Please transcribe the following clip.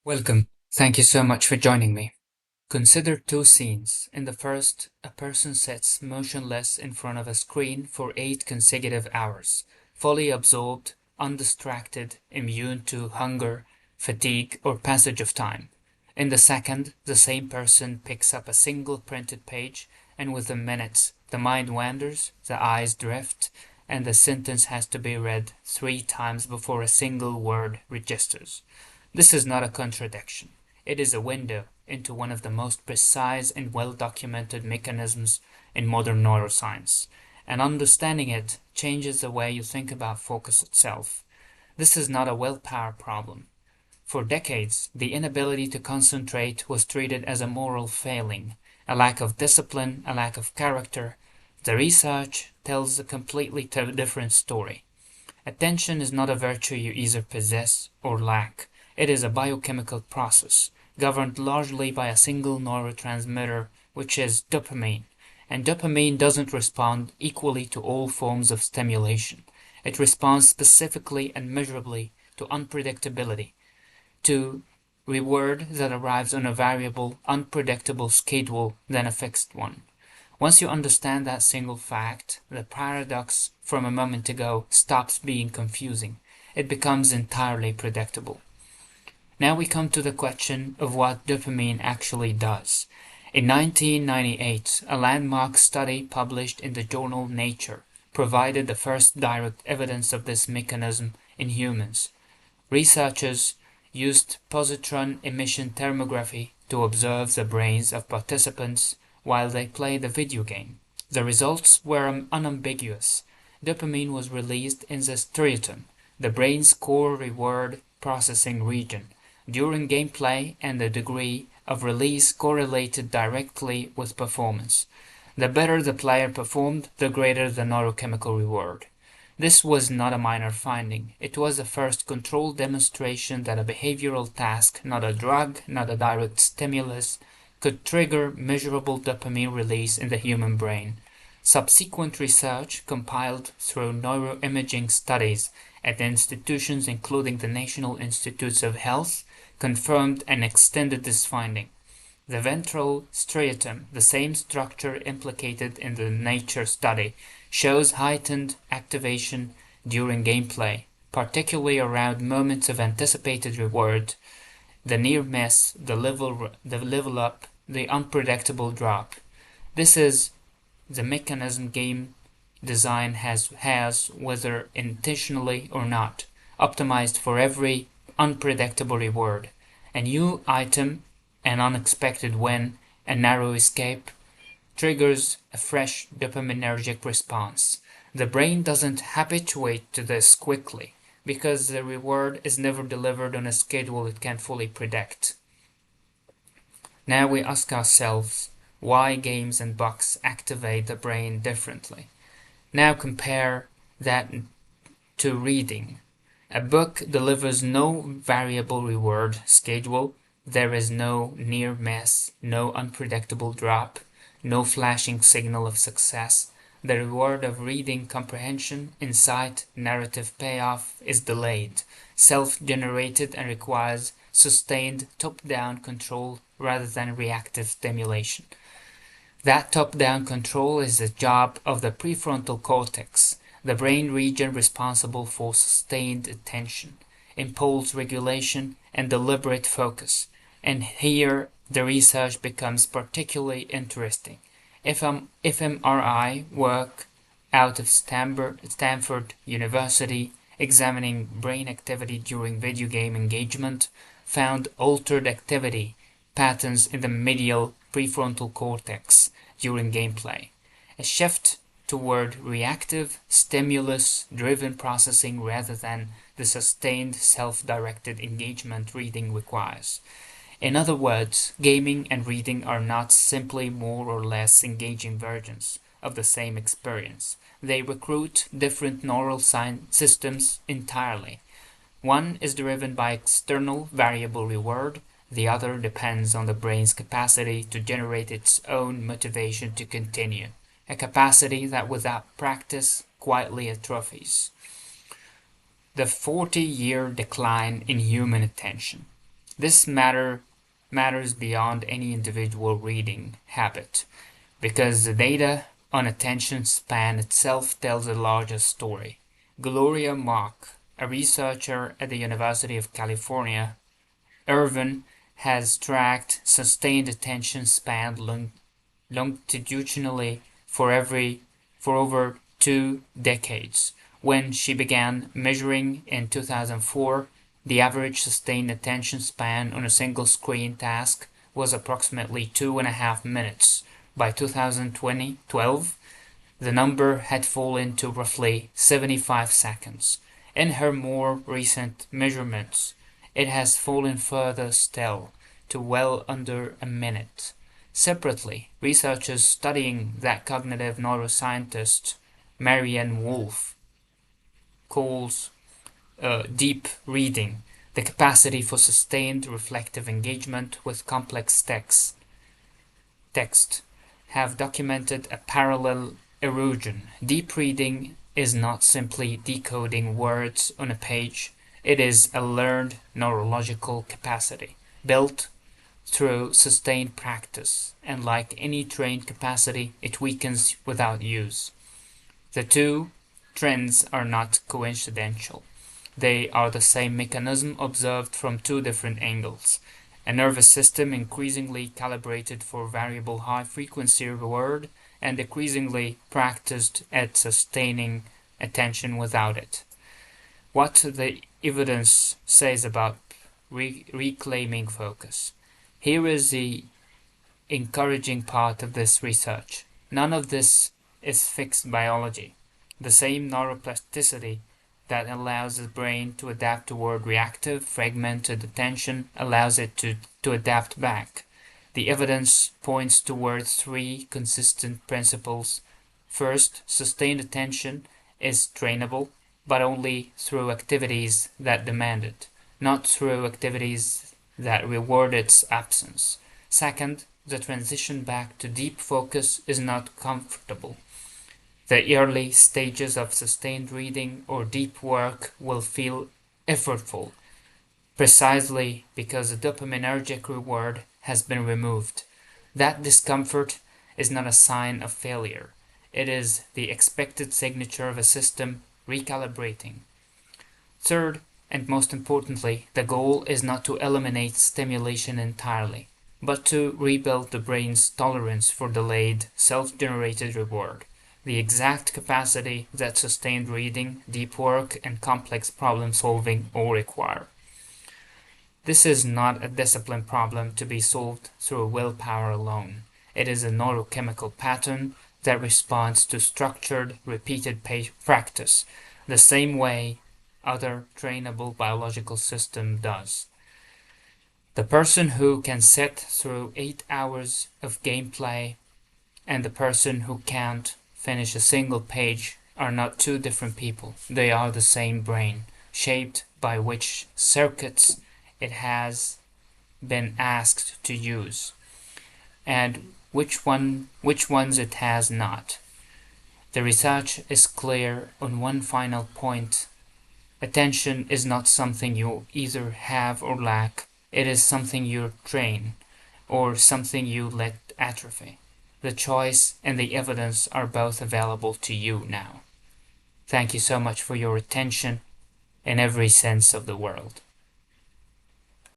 Welcome. Thank you so much for joining me. Consider two scenes. In the first, a person sits motionless in front of a screen for 8 consecutive hours, fully absorbed, undistracted, immune to hunger, fatigue, or passage of time. In the second, the same person picks up a single printed page, and within minutes, the mind wanders, the eyes drift, and the sentence has to be read 3 times before a single word registers. This is not a contradiction. It is a window into one of the most precise and well-documented mechanisms in modern neuroscience, and understanding it changes the way you think about focus itself. This is not a willpower problem. For decades, the inability to concentrate was treated as a moral failing, a lack of discipline, a lack of character. The research tells a completely different story. Attention is not a virtue you either possess or lack. It is a biochemical process, governed largely by a single neurotransmitter, which is dopamine. And dopamine doesn't respond equally to all forms of stimulation. It responds specifically and measurably to unpredictability, to reward that arrives on a variable, unpredictable schedule than a fixed one. Once you understand that single fact, the paradox from a moment ago stops being confusing. It becomes entirely predictable. Now we come to the question of what dopamine actually does. In 1998, a landmark study published in the journal Nature provided the first direct evidence of this mechanism in humans. Researchers used positron emission thermography to observe the brains of participants while they played a video game. The results were unambiguous. Dopamine was released in the striatum, the brain's core reward processing region, during gameplay, and the degree of release correlated directly with performance. The better the player performed, the greater the neurochemical reward. This was not a minor finding. It was the first controlled demonstration that a behavioral task, not a drug, not a direct stimulus, could trigger measurable dopamine release in the human brain. Subsequent research, compiled through neuroimaging studies at institutions including the National Institutes of Health, confirmed and extended this finding. The ventral striatum, the same structure implicated in the Nature study, shows heightened activation during gameplay, particularly around moments of anticipated reward, the near miss, the level up, the unpredictable drop. This is the mechanism game design has, whether intentionally or not, optimized for every unpredictable reward, a new item, an unexpected win, a narrow escape, triggers a fresh dopaminergic response. The brain doesn't habituate to this quickly, because the reward is never delivered on a schedule it can fully predict. Now we ask ourselves why games and books activate the brain differently. Now compare that to reading. A book delivers no variable reward schedule. There is no near miss, no unpredictable drop, no flashing signal of success. The reward of reading comprehension, insight, narrative payoff is delayed, self-generated, and requires sustained top-down control rather than reactive stimulation. That top-down control is the job of the prefrontal cortex, the brain region responsible for sustained attention, impulse regulation, and deliberate focus. And here the research becomes particularly interesting. fMRI work out of Stanford University examining brain activity during video game engagement found altered activity patterns in the medial prefrontal cortex during gameplay, a shift toward reactive, stimulus-driven processing rather than the sustained self-directed engagement reading requires. In other words, gaming and reading are not simply more or less engaging versions of the same experience. They recruit different neural systems entirely. One is driven by external variable reward, the other depends on the brain's capacity to generate its own motivation to continue, a capacity that without practice quietly atrophies. The 40-year decline in human attention. This matters beyond any individual reading habit, because the data on attention span itself tells a larger story. Gloria Mock, a researcher at the University of California, Irvine, has tracked sustained attention span longitudinally for over 2 decades. When she began measuring in 2004, the average sustained attention span on a single screen task was approximately 2.5 minutes. By 2012, the number had fallen to roughly 75 seconds. In her more recent measurements, it has fallen further still, to well under a minute. Separately, researchers studying that cognitive neuroscientist Marianne Wolf calls deep reading, the capacity for sustained reflective engagement with complex text, have documented a parallel erosion. Deep reading is not simply decoding words on a page, it is a learned neurological capacity, built through sustained practice, and like any trained capacity, it weakens without use. The two trends are not coincidental. They are the same mechanism observed from two different angles. A nervous system increasingly calibrated for variable high-frequency reward and decreasingly practiced at sustaining attention without it. What the evidence says about reclaiming focus. Here is the encouraging part of this research. None of this is fixed biology. The same neuroplasticity that allows the brain to adapt toward reactive, fragmented attention allows it to adapt back. The evidence points toward three consistent principles. First, sustained attention is trainable, but only through activities that demand it, not through activities that reward its absence. Second, the transition back to deep focus is not comfortable. The early stages of sustained reading or deep work will feel effortful, precisely because the dopaminergic reward has been removed. That discomfort is not a sign of failure. It is the expected signature of a system recalibrating. Third, and most importantly, the goal is not to eliminate stimulation entirely, but to rebuild the brain's tolerance for delayed, self-generated reward, the exact capacity that sustained reading, deep work, and complex problem-solving all require. This is not a discipline problem to be solved through willpower alone. It is a neurochemical pattern that responds to structured, repeated practice, the same way other trainable biological system does. The person who can sit through 8 hours of gameplay and the person who can't finish a single page are not two different people. They are the same brain, shaped by which circuits it has been asked to use, and which ones it has not. The research is clear on one final point. Attention is not something you either have or lack. It is something you train, or something you let atrophy. The choice and the evidence are both available to you now. Thank you so much for your attention in every sense of the world.